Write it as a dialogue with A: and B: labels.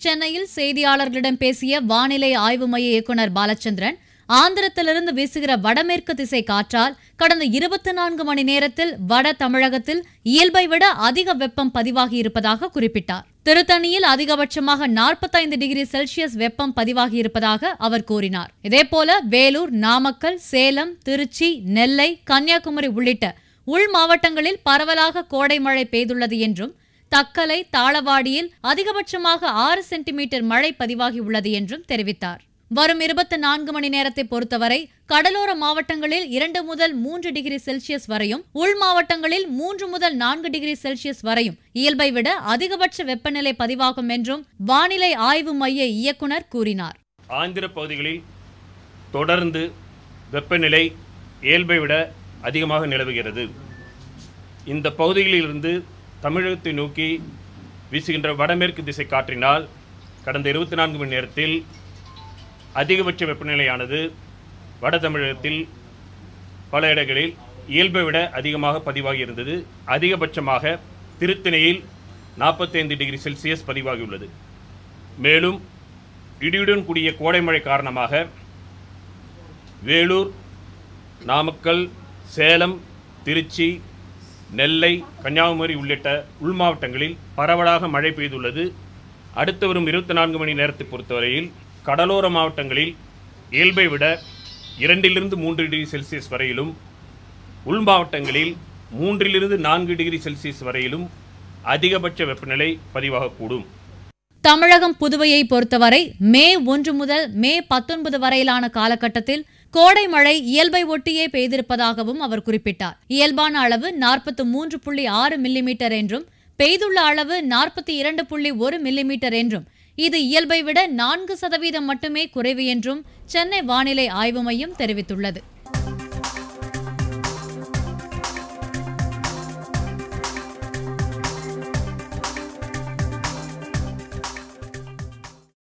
A: சென்னையில் செய்தியாளர்களிடம் பேசிய வானிலை ஆய்வு மைய இயக்குநர் பாலச்சந்திரன், ஆந்திரத்திலிருந்து வீசுகிற வடமேற்கு திசை காற்றால் கடந்த 24 மணி நேரத்தில் வட தமிழகத்தில் இயல்பை விட அதிக வெப்பம் பதிவாகி இருப்பதாக குறிப்பிட்டார். திருத்தணியில் அதிகபட்சமாக 45 டிகிரி செல்சியஸ் வெப்பம் பதிவாகி இருப்பதாக அவர் கூறினார். இதேபோல வேலூர், நாமக்கல், சேலம், திருச்சி, நெல்லை, கன்னியாகுமரி உள்ளிட்ட உள் மாவட்டங்களில் பரவலாக கோடை மழை பெய்துள்ளது என்றும், தக்கலை, தாளவாடியில் அதிகபட்சமாக 6 சென்டிமீட்டர் மழை பதிவாகியுள்ளது என்றும் தெரிவித்தார். வரும் 24 மணி நேரத்தை பொறுத்தவரை கடலோர மாவட்டங்களில் 2 முதல் 3 டிகிரி செல்சியஸ் வரையும், உள் மாவட்டங்களில் 3 முதல் 4 டிகிரி செல்சியஸ் வரையும் இயல்பை விட அதிகபட்ச வெப்பநிலை பதிவாகும் என்றும் வானிலை ஆய்வு மைய இயக்குநர் கூறினார்.
B: ஆந்திர பகுதிகளில் தொடர்ந்து வெப்பநிலை இயல்பை விட அதிகமாக நிலவுகிறது. இந்த பகுதிகளிலிருந்து தமிழகத்தை நோக்கி வீசுகின்ற வடமேற்கு திசை காற்றினால் கடந்த 24 மணி நேரத்தில் அதிகபட்ச வெப்பநிலையானது வட தமிழகத்தில் பல இடங்களில் இயல்பை விட அதிகமாக பதிவாகி இருந்தது. அதிகபட்சமாக திருத்தணியில் 45 டிகிரி செல்சியஸ் பதிவாகியுள்ளது. மேலும் இடியுடன் கூடிய கோடை மழை காரணமாக வேலூர், நாமக்கல், சேலம், திருச்சி, நெல்லை, கன்னியாகுமரி உள்ளிட்ட உள் மாவட்டங்களில் பரவலாக மழை பெய்துள்ளது. அடுத்து வரும் 24 மணி நேரத்தை பொறுத்தவரையில் கடலோர மாவட்டங்களில் இயல்பை விட 2 - 3 டிகிரி செல்சியஸ் வரையிலும், உள் மாவட்டங்களில் 3 - 4 டிகிரி செல்சியஸ் வரையிலும் அதிகபட்ச வெப்பநிலை பதிவாகக்கூடும்.
A: தமிழகம், புதுவையை பொறுத்தவரை மே 1 முதல் மே 19 வரையிலான காலகட்டத்தில் கோடை மழை இயல்பை ஒட்டியே பெய்திருப்பதாகவும் அவர் குறிப்பிட்டார். இயல்பான அளவு 43.6 மில்லிமீட்டர் என்றும், பெய்துள்ள அளவு 42.1 மில்லிமீட்டர் என்றும், இது இயல்பை விட 4% மட்டுமே குறைவு என்றும் சென்னை வானிலை ஆய்வு மையம் தெரிவித்துள்ளது.